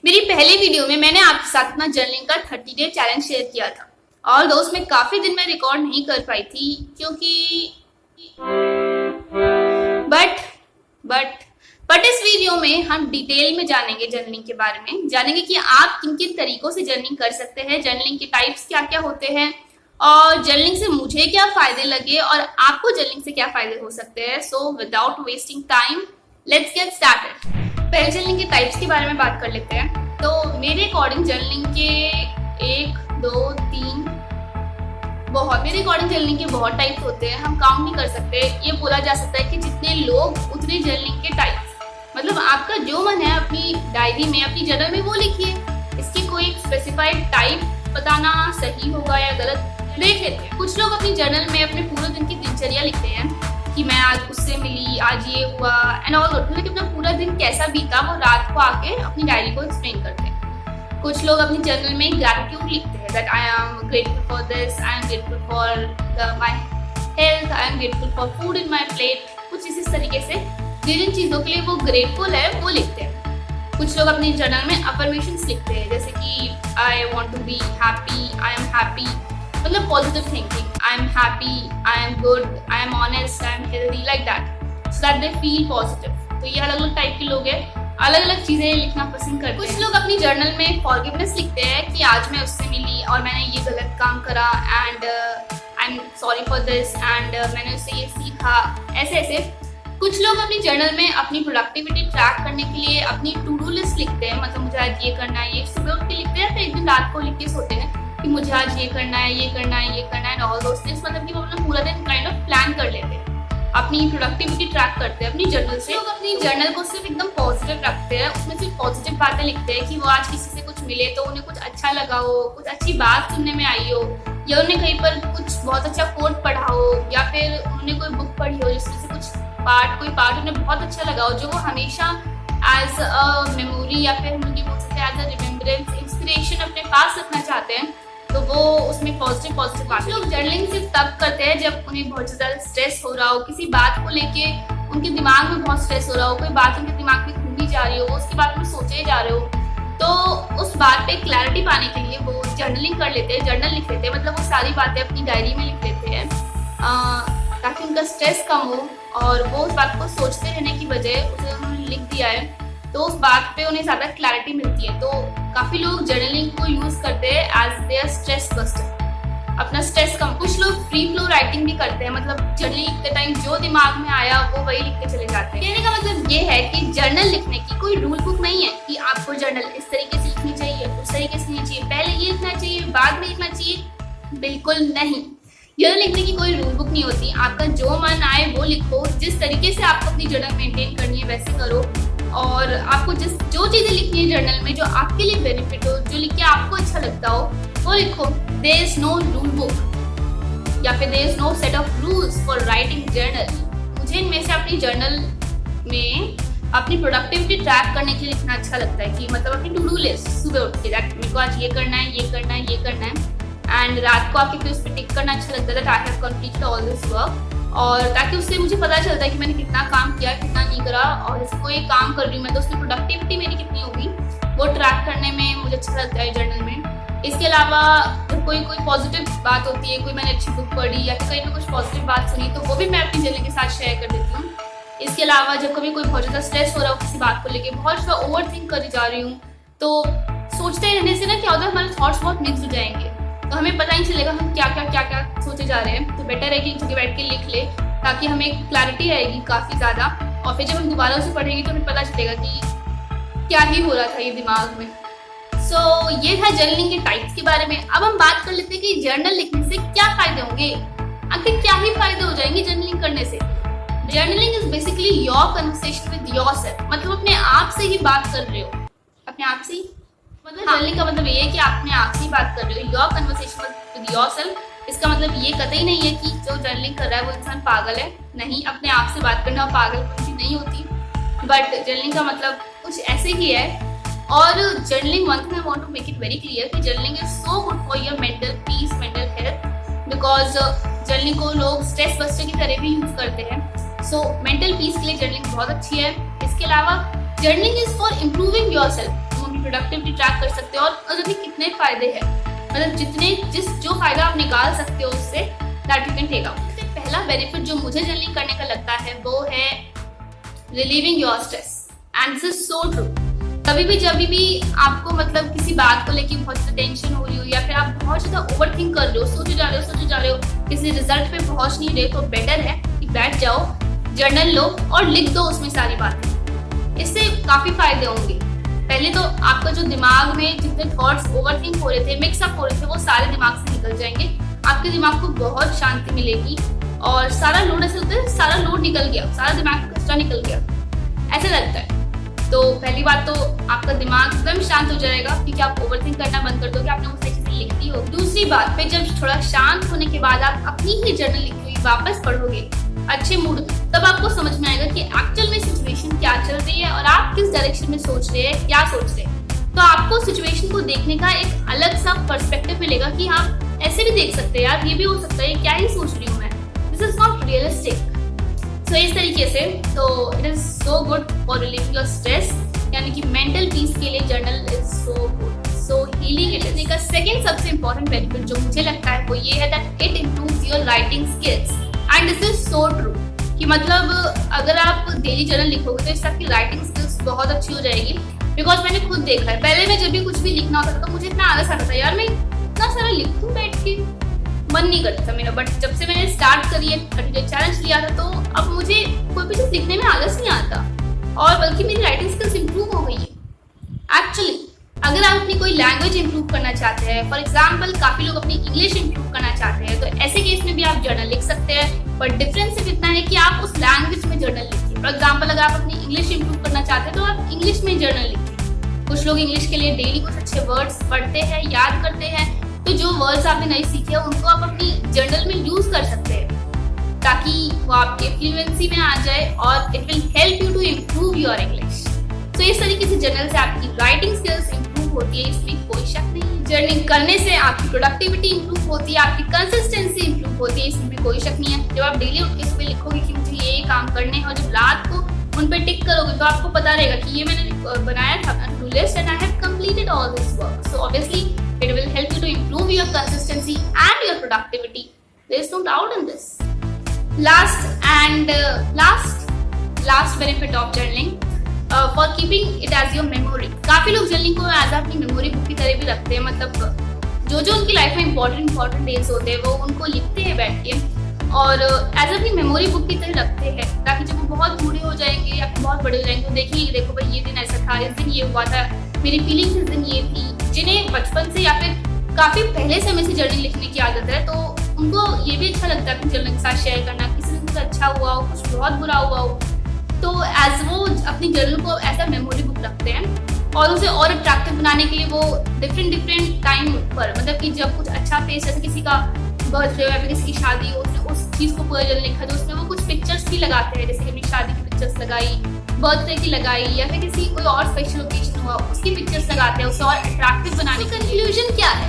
मेरी पहले वीडियो में मैंने आपके साथ अपना जर्नलिंग का 30 डे चैलेंज शेयर किया था और दोस्त में काफी दिन में रिकॉर्ड नहीं कर पाई थी क्योंकि बट बट बट इस वीडियो में हम डिटेल में जानेंगे जर्नलिंग के बारे में, जानेंगे कि आप किन किन तरीकों से जर्नलिंग कर सकते हैं, जर्नलिंग के टाइप्स क्या क्या होते हैं और जर्नलिंग से मुझे क्या फायदे लगे और आपको जर्नलिंग से क्या फायदे हो सकते हैं। So without wasting time let's get started. पहले जर्नलिंग के टाइप्स के बारे में बात कर लेते हैं। तो मेरे अकॉर्डिंग जर्नलिंग के 1 2 3 मेरे अकॉर्डिंग जर्नलिंग के बहुत टाइप्स होते हैं, हम काउंट नहीं कर सकते। ये बोला जा सकता है कि जितने लोग उतने जर्नलिंग के टाइप्स, मतलब आपका जो मन है अपनी डायरी में अपनी जर्नल में वो लिखिए। इसकी कोई एक स्पेसिफाइड टाइप बताना सही होगा या गलत देख लेते हैं। कुछ लोग अपनी जर्नल में अपने पूरे दिन की दिनचर्या लिखते हैं कि मैं आज उससे मिली, आज ये हुआ एंड ऑल, मतलब अपना पूरा दिन कैसा बीता वो रात को आके अपनी डायरी को एक्सप्लेन करते हैं। कुछ लोग अपनी जर्नल में ग्रैटिट्यूड लिखते हैं, that I am grateful for this, I am grateful for my health, I am grateful for food in my plate. कुछ इसी तरीके से जिन चीज़ों के लिए वो ग्रेटफुल है वो लिखते हैं। कुछ लोग अपनी जर्नल में अफर्मेशंस लिखते हैं, जैसे कि I want to be happy, I am happy, मतलब positive thinking, I am happy, I am good, I am honest, I am healthy, like that, so that they feel positive. तो ये अलग अलग टाइप के लोग हैं, अलग अलग चीजें लिखना पसंद करते हैं। कुछ लोग अपनी जर्नल में फॉरगिवनेस लिखते हैं कि आज मैं उससे मिली और मैंने ये गलत काम करा and I am sorry for this and मैंने उससे ये सीखा, ऐसे ऐसे। कुछ लोग अपनी जर्नल में अपनी प्रोडक्टिविटी ट्रैक करने के लिए अपनी टू डू लिस्ट लिखते हैं, मतलब मुझे आज ये करना है, ये सुबह उठ के लिखते हैं, फिर एक दिन रात को लिख के सोते हैं कि मुझे आज ये करना है, ये करना है, ये करना है एंड ऑल दोस थिंग्स। मतलब कि वो अपना पूरा दिन काइंड ऑफ प्लान कर लेते हैं, अपनी प्रोडक्टिविटी ट्रैक करते हैं अपनी जर्नल से। लोग अपनी जर्नल को सिर्फ एकदम पॉजिटिव रखते हैं, उसमें सिर्फ पॉजिटिव बातें लिखते हैं कि वो आज किसी से कुछ मिले तो उन्हें कुछ अच्छा लगा हो, कुछ अच्छी बात सुनने में आई हो, या उन्हें कहीं पर कुछ बहुत अच्छा कोट पढ़ा हो, या फिर उन्होंने कोई बुक पढ़ी हो जिसमें से कोई पार्ट उन्हें बहुत अच्छा लगा हो, जो वो हमेशा एज अ मेमोरी या फिर हम लोग ये बोल सकते हैं एज अ रिमेम्बरेंस, इंस्पिरेशन अपने पास रखना चाहते हैं, तो वो उसमें पॉजिटिव बात। लोग जर्नलिंग सिर्फ तब करते हैं जब उन्हें बहुत ज़्यादा स्ट्रेस हो रहा हो, किसी बात को लेके उनके दिमाग में बहुत स्ट्रेस हो रहा हो, कोई बात उनके दिमाग में घूमी जा रही हो, वो उसके बारे में सोचे जा रहे हो, तो उस बात पे क्लैरिटी पाने के लिए वो जर्नलिंग कर लेते हैं, जर्नल लिख लेते हैं, मतलब वो सारी बातें अपनी डायरी में लिख लेते हैं ताकि उनका स्ट्रेस कम हो और वो उस बात को सोचते रहने की बजाय उसे उन्होंने लिख दिया है तो उस बात पे उन्हें ज़्यादा क्लैरिटी मिलती है। तो काफ़ी लोग जर्नलिंग को यूज़ करते हैं एज देयर स्ट्रेस बस्टर, अपना स्ट्रेस कम। कुछ लोग फ्री फ्लो राइटिंग भी करते हैं, मतलब जर्नल लिखते टाइम जो दिमाग में आया वो वही लिख के चले जाते हैं। कहने का मतलब ये है कि जर्नल लिखने की कोई रूल बुक नहीं है कि आपको जर्नल इस तरीके से लिखनी चाहिए, उस तरीके से लिखनी चाहिए, पहले ये लिखना चाहिए बाद में लिखना चाहिए, बिल्कुल नहीं। जर्नल लिखने की कोई रूल बुक नहीं होती, आपका जो मन आए वो लिखो, जिस तरीके से आपको अपनी जर्नल मेंटेन करनी है वैसे करो, और आपको जो चीज़ें लिखनी है जर्नल में जो आपके लिए बेनिफिट हो, जो लिख के आपको अच्छा लगता हो वो लिखो। There is no rule book या फिर there is no set of rules for writing journal. मुझे इनमें से अपनी जर्नल में अपनी प्रोडक्टिविटी ट्रैक करने के लिए लिखना अच्छा लगता है कि मतलब अपनी टू डू लिस्ट सुबह उठ के मेरे को आज ये करना है, ये करना है, ये करना है, एंड रात को आके फिर उस पर टिक करना अच्छा लगता है that I have completed all this work, और ताकि उससे मुझे पता चलता है कि मैंने कितना काम किया कितना नहीं करा, और जैसे कोई काम कर रही हूँ मैं तो उसमें प्रोडक्टिविटी मेरी कितनी होगी वो ट्रैक करने में मुझे अच्छा लगता है जर्नल में। इसके अलावा जब कोई पॉजिटिव बात होती है, कोई मैंने अच्छी बुक पढ़ी या फिर कहीं पे कुछ पॉजिटिव बात सुनी तो वो भी मैं अपनी जर्नल के साथ शेयर कर देती हूँ। इसके अलावा जब कभी कोई बहुत ज़्यादा स्ट्रेस हो रहा हो किसी बात को लेकर, बहुत ज़्यादा ओवर थिंक करी जा रही हूँ, तो सोचते रहने से ना क्या होता है हमारे थॉट्स बहुत मिक्स हो जाएंगे, तो हमें पता नहीं चलेगा हम क्या क्या सोचे जा रहे हैं। तो बेटर है कि एक जगह बैठ के लिख ले ताकि हमें क्लैरिटी आएगी काफ़ी ज़्यादा, और फिर जब हम दोबारा उसे पढ़ेंगे तो हमें पता चलेगा कि क्या ही हो रहा था ये दिमाग में। सो ये था जर्नलिंग के टाइप्स के बारे में। अब हम बात कर लेते हैं कि जर्नल लिखने से क्या फ़ायदे होंगे, आखिर क्या ही फ़ायदे हो जाएंगे जर्नलिंग करने से। Journaling is basically your conversation with yourself, मतलब अपने आप से ही बात कर रहे हो, अपने आप से ही, मतलब जर्नलिंग का मतलब ये है कि आप अपने आप से ही बात कर रहे हो, योर कन्वर्सेशन विद योरसेल्फ। इसका मतलब ये कतई नहीं है कि जो जर्नलिंग कर रहा है वो इंसान पागल है, नहीं, अपने आप से बात करना पागल कोई नहीं होती, बट जर्नलिंग का मतलब कुछ ऐसे ही है। और journaling one thing I want to make it very clear कि journaling is so good for your mental peace, mental health, because journaling को लोग स्ट्रेस बस्टर की तरह भी यूज करते हैं। सो मेंटल पीस के लिए जर्नलिंग बहुत अच्छी है। इसके अलावा journaling is for improving your self, अपनी प्रोडक्टिविटी ट्रैक कर सकते हो और उसमें कितने फायदे हैं, मतलब जो फायदा आप निकाल सकते हो उससे, that you can take out. पहला बेनिफिट जो मुझे जर्नलिंग करने का लगता है वो है relieving your stress, and this is so true. कभी भी जब भी आपको मतलब किसी बात को लेकर बहुत ज़्यादा टेंशन हो रही हो या फिर आप बहुत ज़्यादा ओवरथिंक कर रहे हो, सोचे जा रहे हो किसी रिजल्ट पे पहुंच नहीं रहे, तो बेटर है कि बैठ जाओ, जर्नल लो और लिख दो उसमें सारी बातें। इससे काफ़ी फायदे होंगे। पहले तो आपका जो दिमाग में जितने थॉट्स ओवरथिंक हो रहे थे, मिक्सअप हो रहे थे, वो सारे दिमाग से निकल जाएंगे। आपके दिमाग को बहुत शांति मिलेगी और सारा लोड, ऐसे होता है सारा लोड निकल गया, सारा दिमाग का कचरा निकल गया, ऐसा लगता है। तो पहली बात तो आपका दिमाग एकदम शांत हो जाएगा क्योंकि आप ओवरथिंक करना बंद कर दोगे, आपने वो सही चीजें लिख दी हो। दूसरी बात, फिर जब थोड़ा शांत होने के बाद आप अपनी ही जर्नल लिखी हुई वापस पढ़ोगे अच्छे मूड में, तब आपको समझ में आएगा कि एक्चुअल में सिचुएशन क्या चल रही है और आप किस डायरेक्शन में सोच रहे हैं, क्या सोच रहे हैं। तो आपको सिचुएशन को देखने का एक अलग सा पर्सपेक्टिव मिलेगा कि आप ऐसे भी देख सकते हैं, यार ये भी हो सकता है, क्या ही सोच रही हूँ मैं, दिस इज नॉट रियलिस्टिक। तो इस तरीके से तो it is so good for relieving your stress, यानी कि मेंटल पीस के लिए journal is so good, so healing it is. का सेकंड सबसे इंपॉर्टेंट बेनिफिट जो मुझे लगता है वो ये है that it improves your writing skills, and this is so true कि मतलब अगर आप डेली जर्नल लिखोगे तो इससे आपकी राइटिंग स्किल्स बहुत अच्छी हो जाएगी। बिकॉज मैंने खुद देखा है, पहले मैं जब भी कुछ भी लिखना होता था तो मुझे इतना आलस आता था, यार मैं इतना सारा लिखूं बैठ के, मन नहीं करता था मेरा। बट जब से मैंने स्टार्ट करी है, 30 डे चैलेंज लिया था, तो अब मुझे कोई भी चीज लिखने में आलस नहीं आता और बल्कि मेरी राइटिंग स्किल्स इंप्रूव हो गई है। एक्चुअली अगर आप अपनी कोई लैंग्वेज इंप्रूव करना चाहते हैं, फॉर एग्जाम्पल काफी लोग अपनी इंग्लिश इंप्रूव करना चाहते हैं, तो ऐसे केस में भी आप जर्नल लिख सकते हैं। बट डिफरेंस सिर्फ इतना है कि आप उस लैंग्वेज में जर्नल लिखिए। फॉर एग्जाम्पल अगर आप अपनी इंग्लिश इंप्रूव करना चाहते हैं तो आप इंग्लिश में जर्नल लिखिए। कुछ लोग इंग्लिश के लिए डेली कुछ अच्छे वर्ड्स पढ़ते हैं, याद करते हैं, तो जो वर्ड्स आपने नहीं सीखे हैं उनको आप अपनी जर्नल में यूज कर सकते हैं ताकि वो आपके फ्लुएंसी में आ जाए और it will help you to improve your English. तो इस तरीके से जर्नल से आपकी राइटिंग स्किल्स इंप्रूव होती है, इसमें कोई शक नहीं है। जर्नलिंग करने से आपकी प्रोडक्टिविटी इंप्रूव होती है, आपकी कंसिस्टेंसी इंप्रूव होती है, इसमें कोई शक नहीं है। जब आप डेली उठ के सुबह लिखोगे कि मुझे ये काम करने हैं और जब रात को उन पे टिक करोगे तो आपको पता रहेगा कि ये मैंने बनाया था अपना to list and I have completed all this work. So obviously it will help you to improve your consistency and your productivity. There is no doubt in this. Last benefit of journaling for keeping it as your memory. काफी लोग journaling को as अपनी memory book की तरह भी रखते हैं, मतलब जो उनकी लाइफ में important डेज होते हैं वो उनको लिखते हैं बैठ के और एज अपनी मेमोरी बुक की तरह रखते हैं, ताकि जब वो बहुत बूढ़े हो जाएंगे या फिर बहुत बड़े हो जाएंगे तो देखेंगे, देखो भाई ये दिन ऐसा था, इस दिन ये हुआ था, मेरी फीलिंग्स इस दिन ये थी। जिन्हें बचपन से या फिर काफी पहले समय से जर्नल लिखने की आदत है तो उनको ये भी अच्छा लगता है अपनी जर्नल के साथ शेयर करना, किसी दिन कुछ अच्छा हुआ हो, कुछ बहुत बुरा हुआ हो, तो एज वो अपनी जर्नल को ऐसा मेमोरी बुक रखते हैं और उसे और अट्रैक्टिव बनाने के लिए वो डिफरेंट टाइम पर, मतलब कि जब कुछ अच्छा फेस, जैसे किसी का बर्थडे हो या फिर किसी की शादी हो, उसने उस चीज को पूरा जर्नल लिखा, तो उसमें वो कुछ पिक्चर्स भी लगाते हैं, जैसे कि अपनी शादी की पिक्चर्स लगाई, बर्थडे की लगाई या फिर किसी कोई और स्पेशल ओकेजन हुआ उसकी पिक्चर्स लगाते हैं उसे और अट्रैक्टिव बनाने। कंक्लूजन क्या है?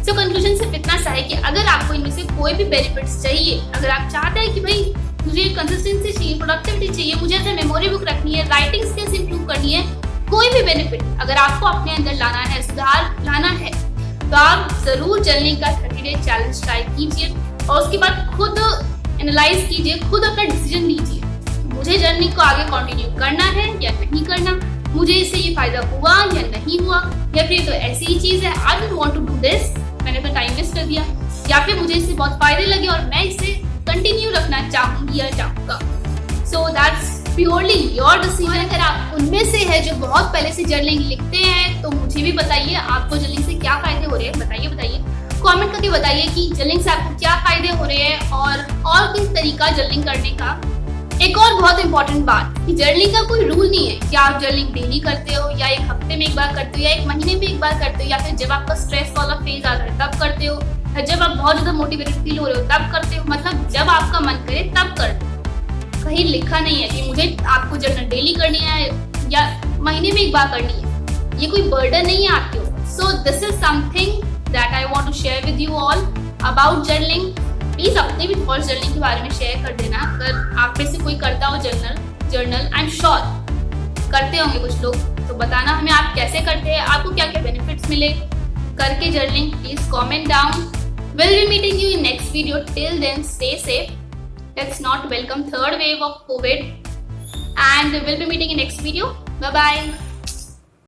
सो कंक्लूजन सिर्फ इतना सा है कि अगर आपको इनमें से कोई भी बेनिफिट्स चाहिए, अगर आप चाहते हैं कि भाई मुझे कंसिस्टेंसी चाहिए, प्रोडक्टिविटी चाहिए, मुझे ऐसे मेमोरी बुक रखनी है, राइटिंग स्किल्स इंप्रूव करनी है, कोई भी बेनिफिट अगर आपको अपने अंदर लाना है, सुधार लाना है, तो आप जरूर जर्नलिंग का 30 डे चैलेंज ट्राई कीजिए और उसके बाद खुद एनालाइज कीजिए, खुद अपना डिसीजन लीजिए, मुझे जर्नलिंग को आगे कंटिन्यू करना है या नहीं करना, मुझे इससे ये फायदा हुआ या नहीं हुआ, या फिर तो ऐसी ही चीज है I don't want to do this, मैंने तो टाइम वेस्ट कर दिया, या फिर मुझे इससे बहुत फायदे लगे और मैं इसे कंटिन्यू रखना चाहूंगी या चाहूंगा। So that's purely your decision. अगर आप उनमें से है जो बहुत पहले से जर्नलिंग लिखते हैं तो मुझे भी बताइए आपको जर्नलिंग से क्या फायदे हो रहे हैं, बताइए कमेंट करके बताइए कि जर्नलिंग से आपको क्या फायदे हो रहे हैं और किस तरीका जर्नलिंग करने का। एक और बहुत इंपॉर्टेंट बात कि जर्नलिंग का कोई रूल नहीं है कि आप जर्नलिंग डेली करते हो या एक हफ्ते में एक बार करते हो या एक महीने में एक बार करते हो या फिर जब आपका स्ट्रेस वाला फेज आता है तब करते हो, जब आप बहुत ज्यादा मोटिवेटेड फील हो रहे हो तब करते हो, मतलब जब आपका मन करे तब कर। कहीं लिखा नहीं है कि मुझे आपको जर्नल डेली करनी है या महीने में एक बार करनी है, ये कोई बर्डन नहीं है आपके ऊपर। So this is something that I want to share with you all about journaling. Please अपने भी थॉट्स जर्नलिंग के बारे में शेयर कर देना। अगर आप में से कोई करता हो जर्नल, आई एम श्योर करते होंगे कुछ लोग, तो बताना हमें आप कैसे करते हैं, आपको क्या क्या बेनिफिट्स मिले करके journaling, please comment down. We'll be meeting you in next video. Till then, stay safe. Let's not welcome third wave of COVID. And we'll be meeting in next video. Bye bye.